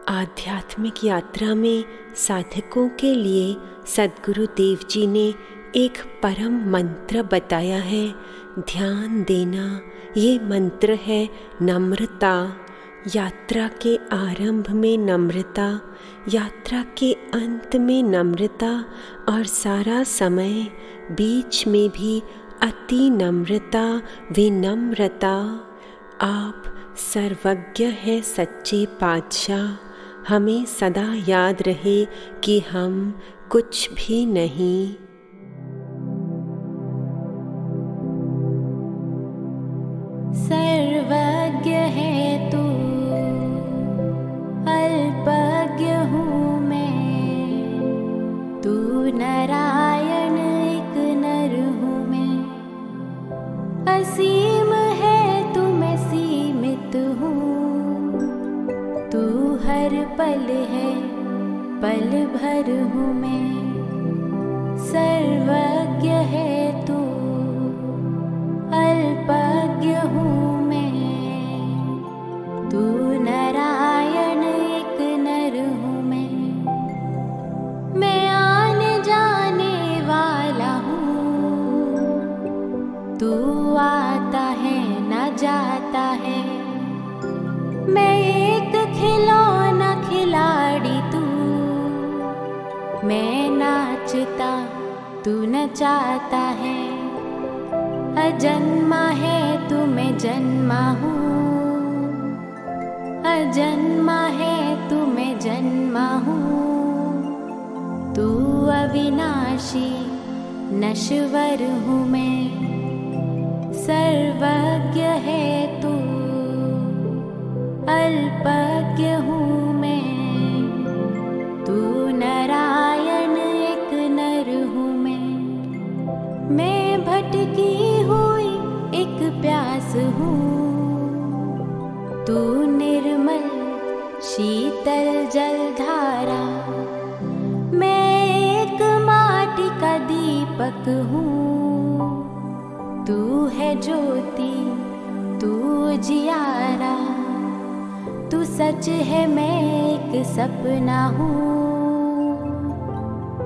आध्यात्मिक यात्रा में साधकों के लिए सद्गुरु देव जी ने एक परम मंत्र बताया है। ध्यान देना, ये मंत्र है नम्रता। यात्रा के आरंभ में नम्रता, यात्रा के अंत में नम्रता और सारा समय बीच में भी अति नम्रता, विनम्रता। आप सर्वज्ञ है सच्चे पातशाह, हमें सदा याद रहे कि हम कुछ भी नहीं। सर्वज्ञ है तू, अल्पज्ञ हूँ मैं, तू नारायण एक नर हूँ मैं। असीम है तू, मैं सीमित हूँ, तू हर पल है, पल भर हूँ मैं। सर्वज्ञ है तू, अल्पज्ञ हूँ मैं, तू नारायण एक नर हूँ मैं। मैं आने जाने वाला हूँ, तू आता है न जाता है। मैं एक खिलौना खिलाड़ी तू, मैं नाचता तू नचाता है। अजन्मा है तू, मैं जन्मा हूँ, अजन्मा है तू, मैं जन्मा हूँ। तू अविनाशी नश्वर हूँ मैं। सर्वज्ञ है तू, अल्पज्ञ हूँ मैं, तू नारायण एक नर हूँ मैं। मैं भटकी हुई एक प्यास हूँ, तू निर्मल शीतल जलधारा। मैं एक माटी का दीपक हूँ, तू है ज्योति, तू जियारा। तू सच है, मैं एक सपना हूँ,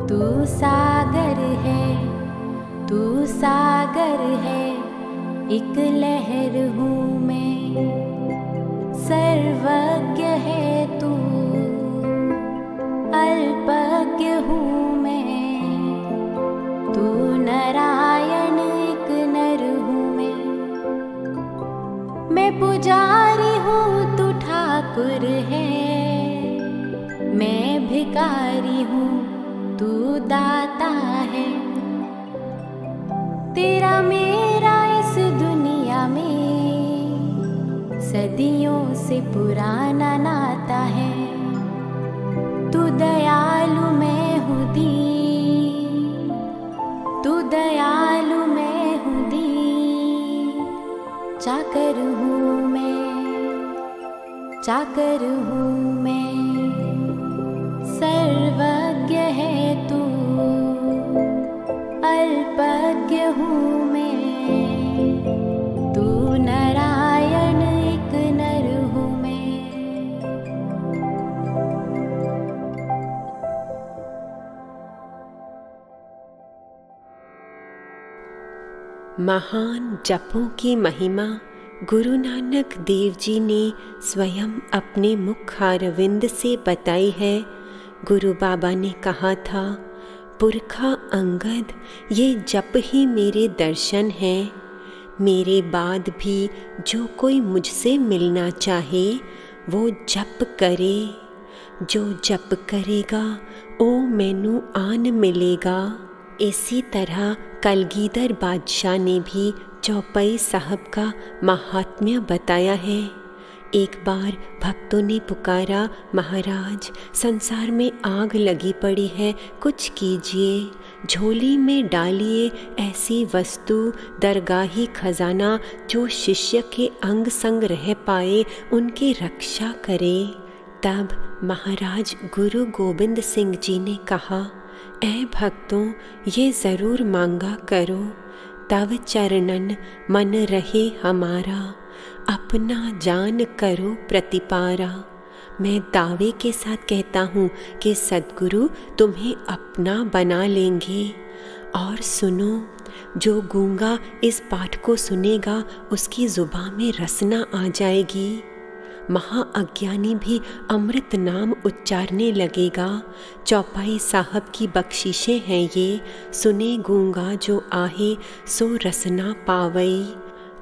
तू सागर है, तू सागर है, एक लहर हूँ मैं। सर्वज्ञ है तू, अल्पज्ञ हूँ मैं, तू नारायण एक नर हूँ मैं पुजारी हूँ, तू ठाकुर है। मैं भिखारी हूँ, तू दाता है। तेरा मेरा इस दुनिया में सदियों से पुराना नाता है। तू दयालु, मैं हूँ दीन, तू दयालु, मैं हूँ दीन। चाकर हूँ मैं, चाकर हूँ मैं। सर्वज्ञ है तू, अल्पज्ञ हूँ मैं, तू नारायण एक नर हूँ मैं। महान जपों की महिमा गुरु नानक देव जी ने स्वयं अपने मुखारविंद से बताई है। गुरु बाबा ने कहा था, पुरखा अंगद, ये जप ही मेरे दर्शन हैं। मेरे बाद भी जो कोई मुझसे मिलना चाहे वो जप करे। जो जप करेगा ओ मैनू आन मिलेगा। इसी तरह कलगीधर बादशाह ने भी चौपाई साहब का महात्म्य बताया है। एक बार भक्तों ने पुकारा, महाराज संसार में आग लगी पड़ी है, कुछ कीजिए। झोली में डालिए ऐसी वस्तु, दरगाही खजाना, जो शिष्य के अंग संग रह पाए, उनकी रक्षा करे। तब महाराज गुरु गोबिंद सिंह जी ने कहा, ऐ भक्तों, ये ज़रूर मांगा करो, तव चरणन मन रहे हमारा। अपना जान करो प्रतिपारा, मैं दावे के साथ कहता हूँ कि सद्गुरु तुम्हें अपना बना लेंगे। और सुनो, जो गूंगा इस पाठ को सुनेगा उसकी जुबान में रसना आ जाएगी। महाअज्ञानी भी अमृत नाम उच्चारने लगेगा। चौपाई साहब की बख्शिशें हैं ये, सुने गूंगा जो आहे सो रसना पावई।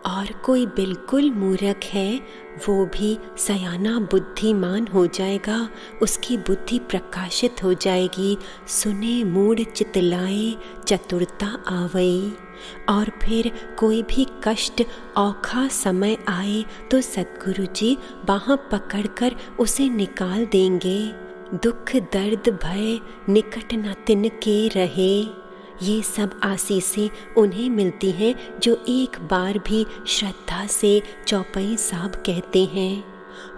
और कोई बिल्कुल मूर्ख है वो भी सयाना बुद्धिमान हो जाएगा, उसकी बुद्धि प्रकाशित हो जाएगी। सुने मूढ़ चितलाए चतुरता आवई। और फिर कोई भी कष्ट औखा समय आए तो सद्गुरु जी बाह पकड़कर उसे निकाल देंगे। दुख दर्द भय निकट न तिनके रहे। ये सब आशीषें उन्हें मिलती हैं जो एक बार भी श्रद्धा से चौपाई साहब कहते हैं।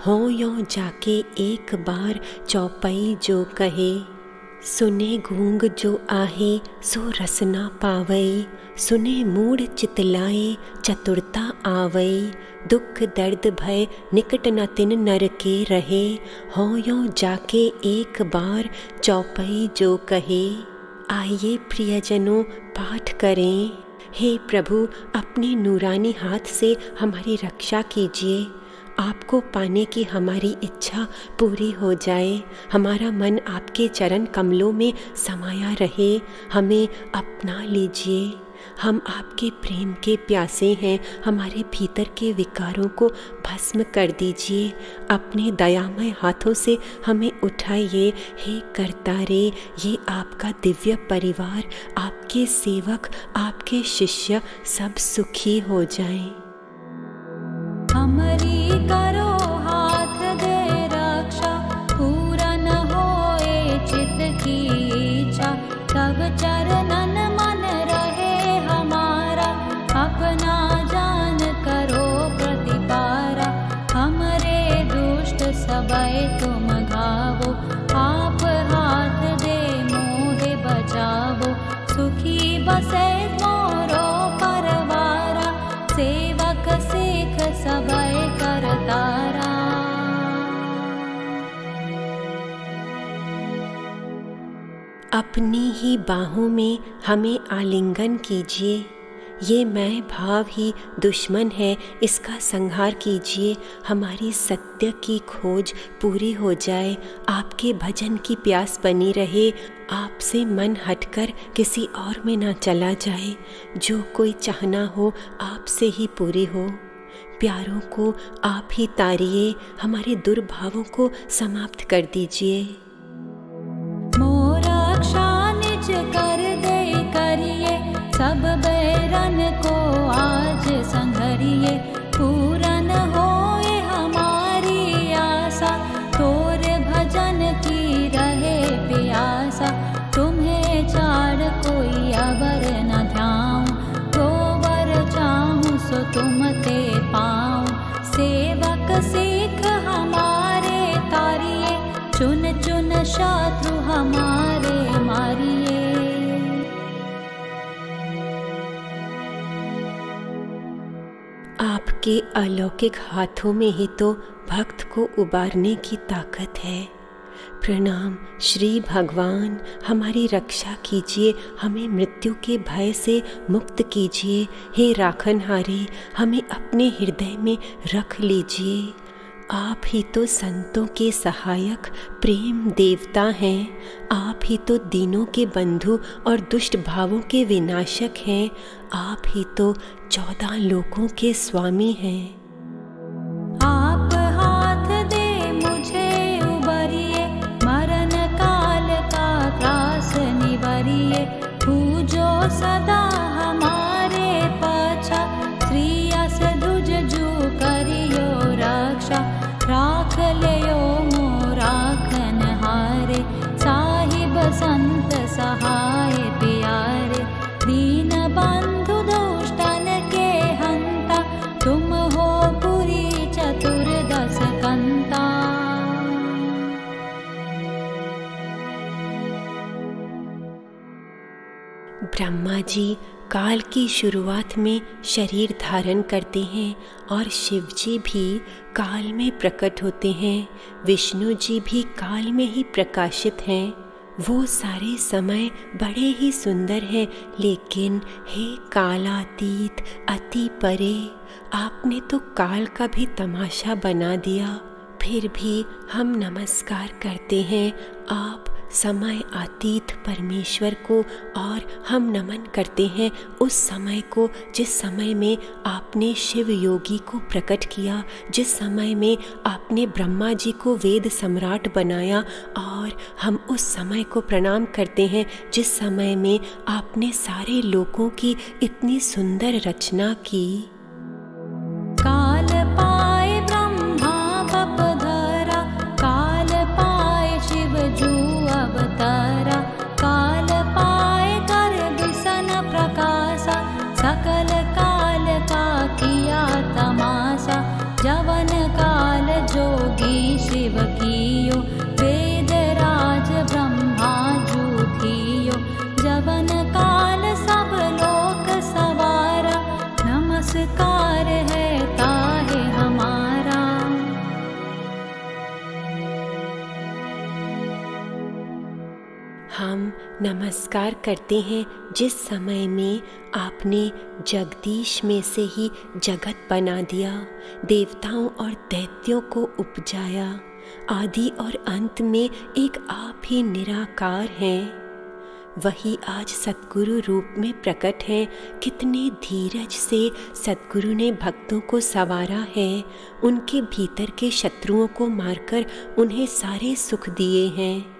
हों यों जाके एक बार चौपाई जो कहे। सुने गूंग जो आहे सो रसना पावई। सुने मूढ़ चितलाए चतुरता आवई। दुख दर्द भय निकट न तिन नर के रहे। हों यों जाके एक बार चौपाई जो कहे। आइए प्रियजनों, पाठ करें। हे प्रभु, अपने नूरानी हाथ से हमारी रक्षा कीजिए। आपको पाने की हमारी इच्छा पूरी हो जाए। हमारा मन आपके चरण कमलों में समाया रहे। हमें अपना लीजिए। हम आपके प्रेम के प्यासे हैं। हमारे भीतर के विकारों को भस्म कर दीजिए। अपने दयामय हाथों से हमें उठाइए। हे करतारे, ये आपका दिव्य परिवार, आपके सेवक, आपके शिष्य सब सुखी हो जाएं। हमारी करो हाथ दे रक्षा, पूरा न होए चित की इच्छा। तब चरणन मन रहे हमारा, अपना जान करो प्रतिपारा। हमरे दुष्ट सबय तुम घावो, आप हाथ दे मोहे बचावो। सुखी बसे मोरो परवारा, सेवक सेख सबय करतारा। अपनी ही बाहों में हमें आलिंगन कीजिए। ये मैं भाव ही दुश्मन है, इसका संहार कीजिए। हमारी सत्य की खोज पूरी हो जाए। आपके भजन की प्यास बनी रहे। आपसे मन हटकर किसी और में ना चला जाए। जो कोई चाहना हो आपसे ही पूरी हो। प्यारों को आप ही तारिए। हमारे दुर्भावों को समाप्त कर दीजिए। मोरक्षा निज कर दे करिए, सब बैरन को आज संघरिए। पूरन होए हमारी आशा, तोर भजन की रहे प्यासा। तुम्हें चाड़ कोई अबर न ध्याऊं, तो वर चाहूं सो तुम ते पाऊं। सेवक सीख हमारे तारिए, चुन चुन शत्रु हमारे मारिए। आपके अलौकिक हाथों में ही तो भक्त को उबारने की ताकत है। प्रणाम श्री भगवान, हमारी रक्षा कीजिए। हमें मृत्यु के भय से मुक्त कीजिए। हे राखनहारे, हमें अपने हृदय में रख लीजिए। आप ही तो संतों के सहायक प्रेम देवता हैं। आप ही तो दीनों के बंधु और दुष्ट भावों के विनाशक हैं। आप ही तो 14 लोकों के स्वामी हैं। आप हाथ दे मुझे उबरिए, मरण काल का त्रास निवरिए। पूजो सदा हमारे पाछा, श्रीयस ध्रुज जू करियो रक्षा। राख लियो मोराखन हारे, साहिब संत सहाय प्यारे। दीन बंधु दुष्टन के हंता, तुम हो पुरी चतुर्दश कंता। ब्रह्मा जी काल की शुरुआत में शरीर धारण करते हैं और शिव जी भी काल में प्रकट होते हैं, विष्णु जी भी काल में ही प्रकाशित हैं। वो सारे समय बड़े ही सुंदर हैं, लेकिन हे कालातीत अति परे, आपने तो काल का भी तमाशा बना दिया। फिर भी हम नमस्कार करते हैं आप समय अतीत परमेश्वर को, और हम नमन करते हैं उस समय को जिस समय में आपने शिव योगी को प्रकट किया, जिस समय में आपने ब्रह्मा जी को वेद सम्राट बनाया, और हम उस समय को प्रणाम करते हैं जिस समय में आपने सारे लोगों की इतनी सुंदर रचना की। काल पाए ब्रह्मा बपधरा, काल पाए शिव जू अवतारा, काल पाए कर विसन प्रकाशा, सकल काल का किया तमाशा, जवन काल जोगी शिव कियो, वेद राज ब्रह्मा जू थियो, जवन काल सब लोक सवारा, नमस्कार है ताहे हमारा। हम नमस्कार करते हैं जिस समय में आपने जगदीश में से ही जगत बना दिया, देवताओं और दैत्यों को उपजाया, आदि और अंत में एक आप ही निराकार हैं। वही आज सद्गुरु रूप में प्रकट हैं। कितने धीरज से सद्गुरु ने भक्तों को संवारा है, उनके भीतर के शत्रुओं को मारकर उन्हें सारे सुख दिए हैं।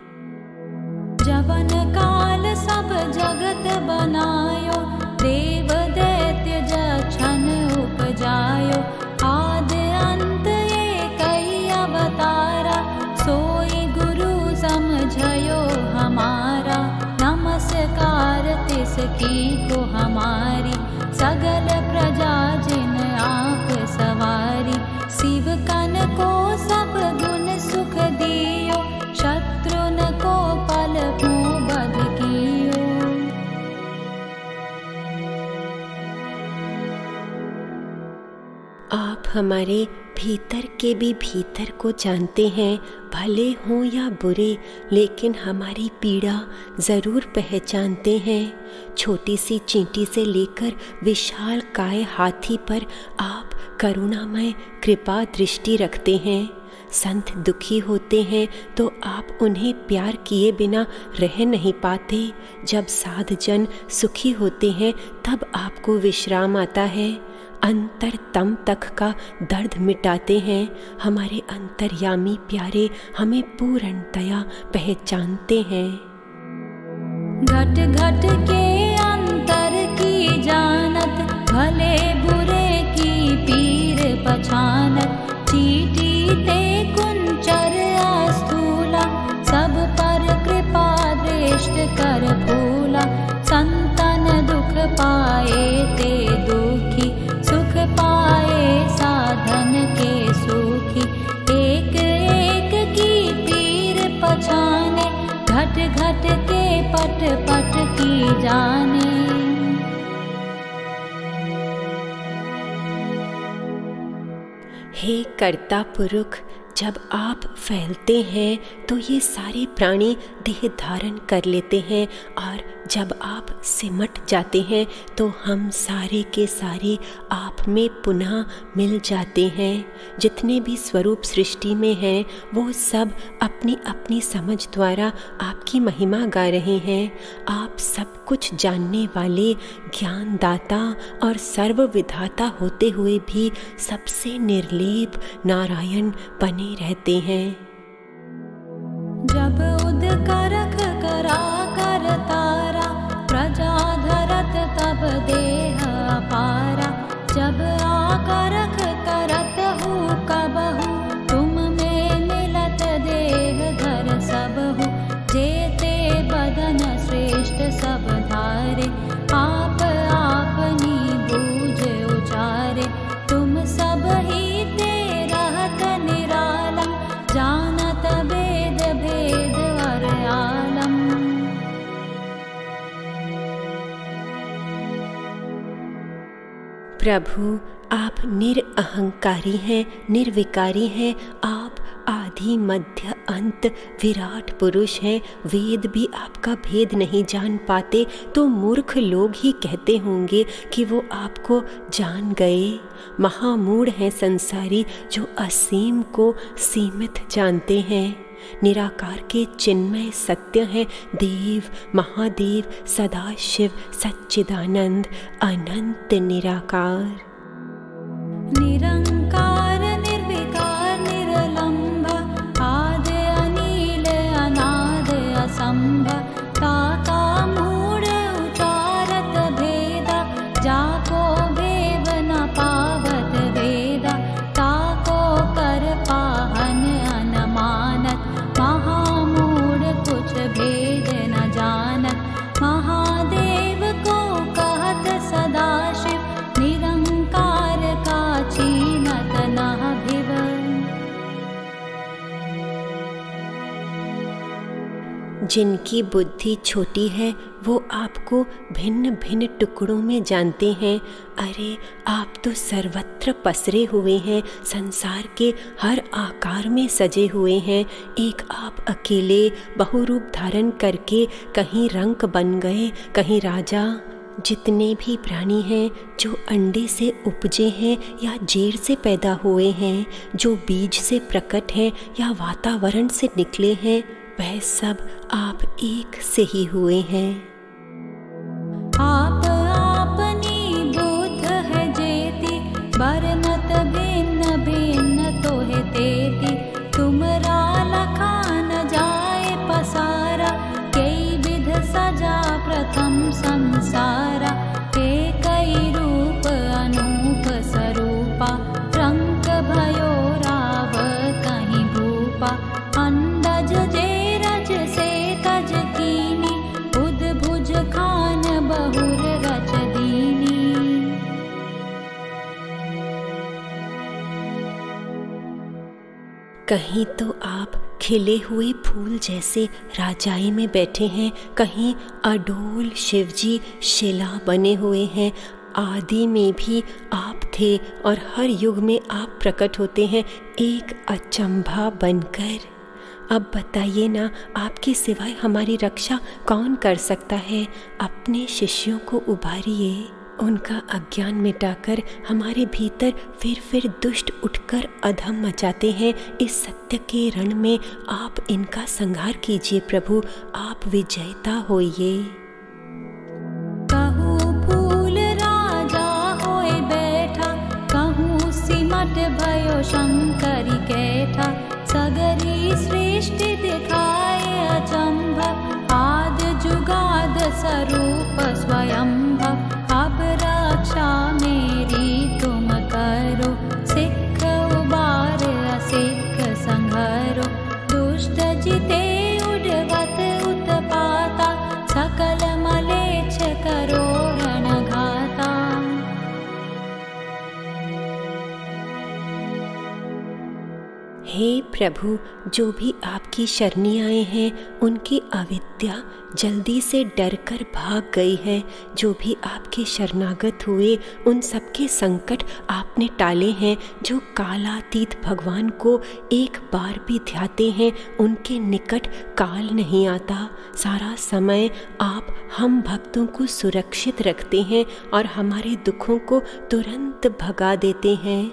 जवन काल सब जगत बनायो, देव दैत्य जक्षण उपजायो, आदि अंत एकई अवतारा, सोई गुरु समझयो हमारा, नमस्कार तिसकी को हमारी, सगल प्रजा जिन आप सवारी, शिव कन को सब गुण सुख दियो, शत्रुन को पल बध कियो। आप हमारे भीतर के भी भीतर को जानते हैं, भले हों या बुरे, लेकिन हमारी पीड़ा ज़रूर पहचानते हैं। छोटी सी चींटी से लेकर विशाल काय हाथी पर आप करुणामय कृपा दृष्टि रखते हैं। संत दुखी होते हैं तो आप उन्हें प्यार किए बिना रह नहीं पाते। जब साधजन सुखी होते हैं तब आपको विश्राम आता है। अंतरतम तक का दर्द मिटाते हैं। हमारे अंतर्यामी प्यारे हमें पूर्णतया पहचानते हैं। घट घट के अंतर की जानत, भले बुरे की पीर पछानत, चीटी ते कुंचर अस्थूला, सब पर कृपा दृष्ट कर फूला, संतन दुख पाए ते दुखी, सुख पाए साधन के सुखी, एक एक की पीर पछाने, घट घट के पट पट की जाने। हे कर्ता पुरुष, जब आप फैलते हैं तो ये सारे प्राणी देह धारण कर लेते हैं, और जब आप सिमट जाते हैं तो हम सारे के सारे आप में पुनः मिल जाते हैं। जितने भी स्वरूप सृष्टि में हैं वो सब अपनी अपनी समझ द्वारा आपकी महिमा गा रहे हैं। आप सब कुछ जानने वाले, ज्ञानदाता और सर्व विधाता होते हुए भी सबसे निर्लेप नारायण बने रहते हैं। जब उद करख करा कर तारा, प्रजा धरत तब देह अपारा, जब आकरख करत हूँ कबहू, तुम में मिलत देह धर सबहू, जेते बदन श्रेष्ठ सब धारे, आप आपनी बूझ उचारे, तुम सब ही ते रहत निरालम, जानत वेद भेद और आलम। प्रभु, आप निरअहंकारी हैं, निर्विकारी हैं। आप आदि मध्य अंत विराट पुरुष हैं। वेद भी आपका भेद नहीं जान पाते तो मूर्ख लोग ही कहते होंगे कि वो आपको जान गए। महामूढ़ हैं संसारी जो असीम को सीमित जानते हैं। निराकार के चिन्मय सत्य हैं देव, महादेव, सदाशिव, सच्चिदानंद, अनंत निराकार। निरंकार निर्विकार निरलंब, आदि अनील अनाद असंभ, काका मूढ़ उचारत भेदा, जाको भेव न पावत वेदा, ताको कर पाहन अनमानत, महामूढ़ कुछ भेद न जानत, महादेव को कहत सदाशिव, निरंकार का चीनत न भिव। जिनकी बुद्धि छोटी है वो आपको भिन्न भिन्न टुकड़ों में जानते हैं। अरे आप तो सर्वत्र पसरे हुए हैं, संसार के हर आकार में सजे हुए हैं। एक आप अकेले बहुरूप धारण करके कहीं रंक बन गए, कहीं राजा। जितने भी प्राणी हैं जो अंडे से उपजे हैं या जेर से पैदा हुए हैं, जो बीज से प्रकट हैं या वातावरण से निकले हैं, वह सब आप एक से ही हुए हैं। आप आपनी बुद्ध है जेती, बरनत भिन्न भिन्न तोहे तेती, तुमरा लखा न जाए पसारा, कई विध सजा प्रथम संसारा, कई रूप अनूप स्वरूपा, रंक भयो राव कहीं भूपा, अंडज जेरज से तज कीनी, उद्भुज खान बहुर रच दीनी। कहीं तो आप खिले हुए फूल जैसे राजाई में बैठे हैं, कहीं अडोल शिवजी शिला बने हुए हैं। आदि में भी आप थे और हर युग में आप प्रकट होते हैं एक अचंभा बनकर। अब बताइए ना, आपके सिवाय हमारी रक्षा कौन कर सकता है? अपने शिष्यों को उभारिए, उनका अज्ञान मिटाकर हमारे भीतर फिर दुष्ट उठकर अधम मचाते हैं। इस सत्य के रण में आप इनका संहार कीजिए प्रभु, आप विजयता होइए। कहूँ फूल राजा होए बैठा, कहूँ सिमट भयो शंकरी कैठा, सगरी सृष्टि दिखाए अचंभ, आद जुगाद स्वरूप स्वयंभव, अब रक्षा मेरी तुम करो, सिख उबार असिख संघरो, दुष्ट जिते उड़वत उत्पाता, सकल मलेच्छ करो रणघाता। हे प्रभु, जो भी आपकी शरणी आए हैं उनकी अविद्या जल्दी से डरकर भाग गई है। जो भी आपके शरणागत हुए उन सबके संकट आपने टाले हैं। जो कालातीत भगवान को एक बार भी ध्याते हैं उनके निकट काल नहीं आता। सारा समय आप हम भक्तों को सुरक्षित रखते हैं और हमारे दुखों को तुरंत भगा देते हैं।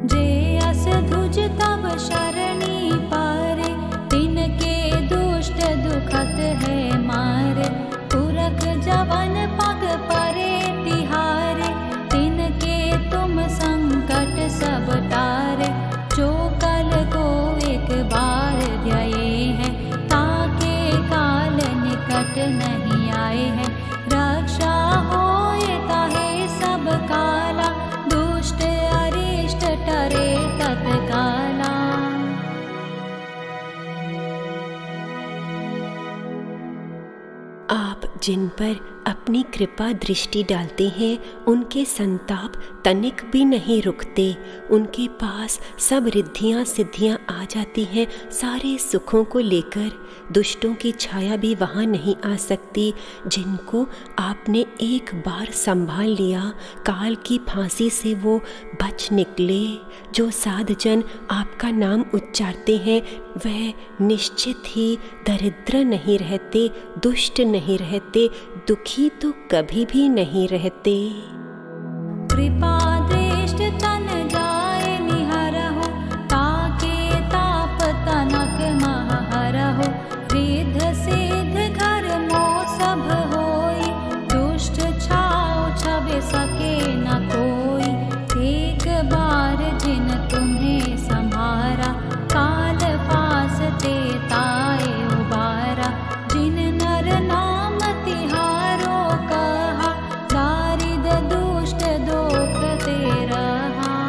जे अस धुज तब शरणी पारे, तिनके दुष्ट दुखत है मारे, पुरख जवन पग परे तिहारे, तिनके तुम संकट सब टारे। जो कल को एक बार ध्याये हैं, ताके काल निकट नहीं आए हैं। रक्षा होए ताहे सब काला, दुष्ट अरिष्ट टरे तत्काला। आप जिन पर अपनी कृपा दृष्टि डालते हैं उनके संताप तनिक भी नहीं रुकते। उनके पास सब रिद्धियाँ सिद्धियाँ आ जाती हैं सारे सुखों को लेकर। दुष्टों की छाया भी वहाँ नहीं आ सकती। जिनको आपने एक बार संभाल लिया, काल की फांसी से वो बच निकले। जो साधजन आपका नाम उच्चारते हैं वह निश्चित ही दरिद्र नहीं रहते, दुष्ट नहीं रहते, दुखी तो कभी भी नहीं रहते। कृपा दृष्टि तन जाए निहरहु, ताके ताप तनक महहरहु। रिद्ध सिद्ध घर मो सब होई, दुष्ट छाओ छबे सके न कोई। एक बार जिन तुम्हें संभारा, काल पास ते ताए उबारा। जिन नर नाम तिहारो कहा, दारिद दुष्ट दोख ते रहा।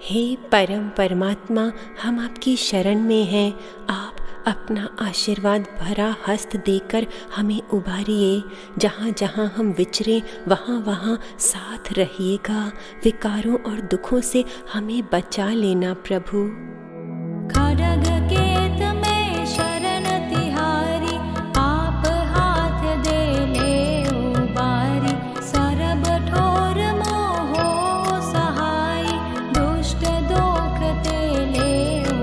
हे परम परमात्मा, हम आपकी शरण में हैं। आप अपना आशीर्वाद भरा हस्त देकर हमें उबारिए। जहाँ जहाँ हम विचरें वहाँ वहाँ साथ रहिएगा। विकारों और दुखों से हमें बचा लेना प्रभु। खड्ग केत में शरण तिहारी, आप हाथ दे ले उबारी। सरब ठोर मोहो सहाय, दुष्ट दोख ते ले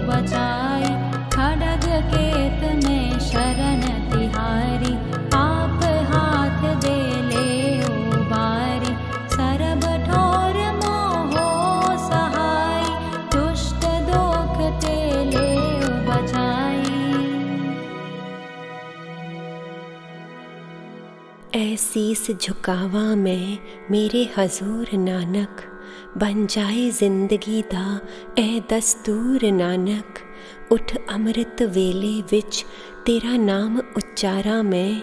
बचाई। खड्ग केत में शरण तिहारी, आप हाथ दे ले उबारी। सरब ठोर मोहो सहाय, दुष्ट दोख ते ले बचाई। ऐसीस झुकावा मैं मेरे हजूर नानक, बन जाए जिंदगी दा ए दस्तूर नानक। उठ अमृत वेले विच तेरा नाम उच्चारा मैं,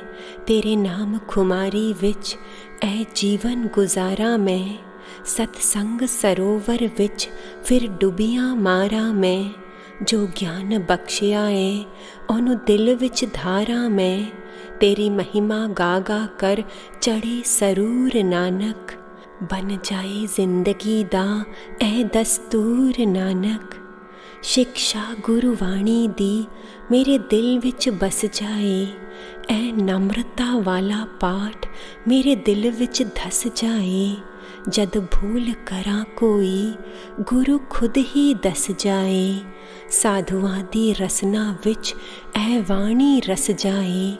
तेरे नाम खुमारी विच ए जीवन गुजारा मैं। सत्संग सरोवर विच फिर डुबियाँ मारा मैं, जो ज्ञान बख्शिया है ओनु दिल विच धारा मैं। तेरी महिमा गा गा कर चढ़े सरूर नानक, बन जाए जिंदगी दा ए दस्तूर नानक। शिक्षा गुरुवाणी दी मेरे दिल विच बस जाए, ए नम्रता वाला पाठ मेरे दिल विच धस जाए। जद भूल करा कोई गुरु खुद ही दस जाए, साधुआं दी रसना विच ए वाणी रस जाए।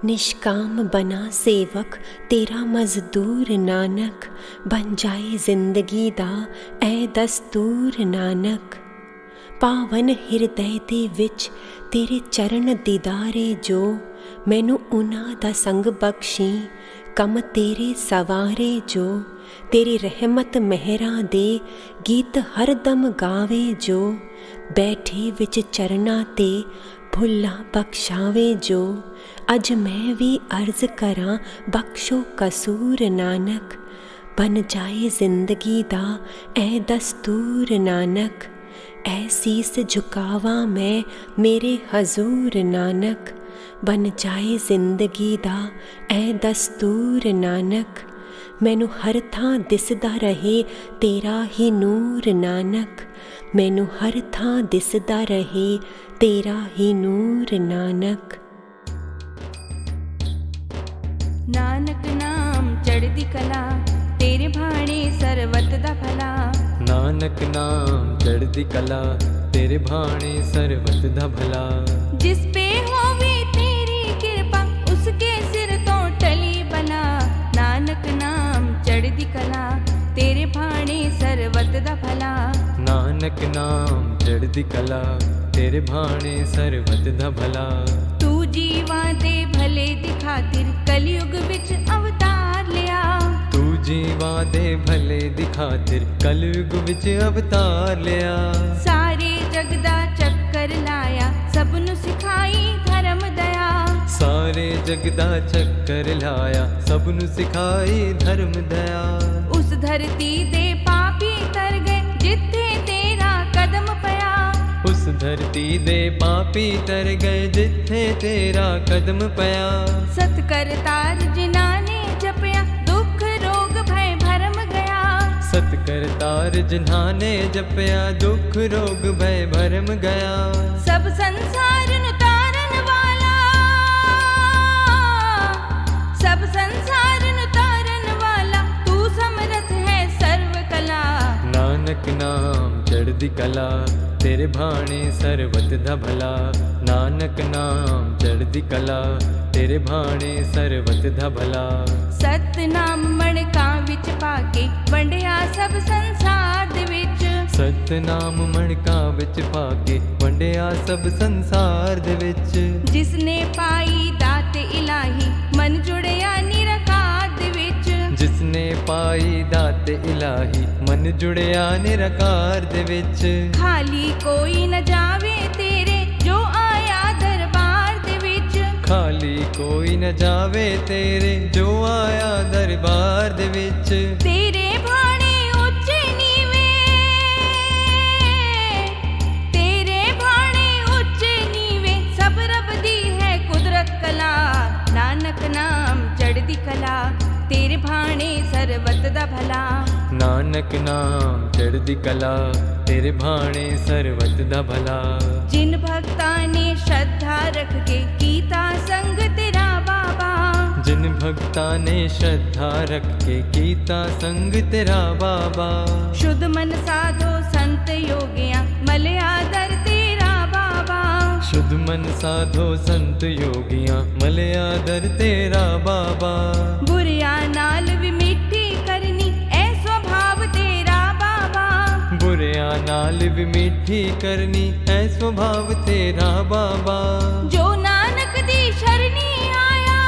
निष्काम बना सेवक तेरा मजदूर नानक, बन जाए जिंदगी दा ए दस्तूर नानक। पावन हिरदय दे विच तेरे चरण दीदारे जो, मैनू उन्हां दा संग बख्शी कम तेरे सवारे जो। तेरी रहमत मेहरां दे गीत हर दम गावे जो, बैठे विच चरना ते भुल्ला बख्शावे जो। अज मैं भी अर्ज करां बख्शो कसूर नानक, बन जाए जिंदगी दा ए दस्तूर नानक। ऐसीस झुकावा मैं मेरे हजूर नानक, बन जाए जिंदगी दा ए दस्तूर नानक। मैनू हर थां दिसदा रहे तेरा ही नूर नानक, मैनू हर थां दिसदा रहे तेरा ही नूर नानक। नानक नाम चढ़दी कला, तेरे भाणे सरवत दा भला। नानक नाम चढ़दी कला, तेरे भाणे सरवत दा भला। जिस पे होवे तेरी कृपा, उसके सिर तो टली बला। नानक नाम चढ़दी कला, तेरे भाणे सरवत दा भला। नानक नाम चढ़दी कला, तेरे भाणे सरवत दा भला। तू जीवा दे भले दी खातिर कलयुग विच अवतार लिया। तू जीवा दे भले दी खातिर कलयुग विच अवतार लिया। सारे जग दा चक्कर लाया, सबनु सिखाई धर्म दया। सारे जग दा चक्कर लाया, सबनु सिखाई धर्म दया। उस धरती दे पापी तर गए, जिथे तेरा कदम पया। उस धरती दे पापी तर गए जिथे तेरा कदम पया। सतकरतार जिन्हां ने जपया दुख रोग भय भरम गया। सतकरतार जिन्हां ने जपया दुख रोग भय भरम गया। सब संसार नु तारन वाला, सब संसार नु तारन वाला, तू समर्थ है सर्व कला। नानक नाम चढ़दी कला तेरे भाणे सर्वत दा भला। नानक नाम चढ़दी कला तेरे भाणे सर्वत दा भला। सतनाम मणका विच पाके वंडिया सब संसार दे विच। सतनाम मणका विच पाके वंडिया सब संसार दे विच। जिसने पाई दात इलाही मन जुड़िया निरकार दे विच। जिसने पाई दात इलाही मन जुड़िया निरकार दे विच। खाली कोई न जावे तेरे जो आया दरबार दे विच। खाली कोई न जावे तेरे जो आया दरबार दे विच। तेरे भाणे उच्चे नीवे, तेरे भाणे उच्चे नीवे, सब रब दी है कुदरत कला। नानक नाम चढ़दी कला तेरे भाणे सर्वत दा भला। नानक नाम चढ़दी कला तेरे भाणे सर्वत दा भला। जिन भक्ता ने श्रद्धा रख के कीता संग तेरा बाबा। जिन भक्ता ने श्रद्धा रख के कीता संग तेरा बाबा। शुद्ध मन साधो संत योगिया मलया दर तेरा बाबा। शुद्ध मन साधो संत योगिया मलया दर तेरा बाबा। बुरिया नाल भी मिट्टी करनी ऐ स्वभाव तेरा बाबा। बुरिया नाल भी मिठी करनी ऐ स्वभाव तेरा बाबा। जो नानक दी शरणी आया,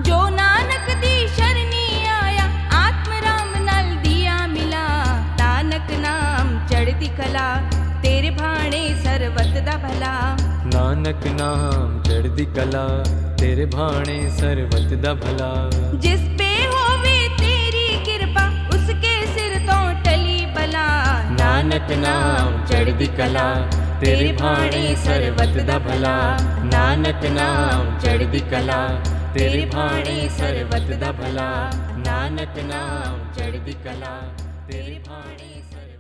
जो नानक दी शरणी आया, आत्म राम नाल दिया मिला। नानक नाम चढ़दी कला तेरे भाणे सर्वत दा भला। नानक नाम चढ़दी कला तेरे भाणे सर्वत दा भला। जिस पे होवे तेरी कृपा उसके सिर तो टली बला। नानक नाम चढ़दी कला तेरे भाणे सर्वत दा भला। नानक नाम चढ़दी कला तेरे भाणे सर्वत दा भला। नानक नाम चढ़दी कला तेरे भाणे सर्वत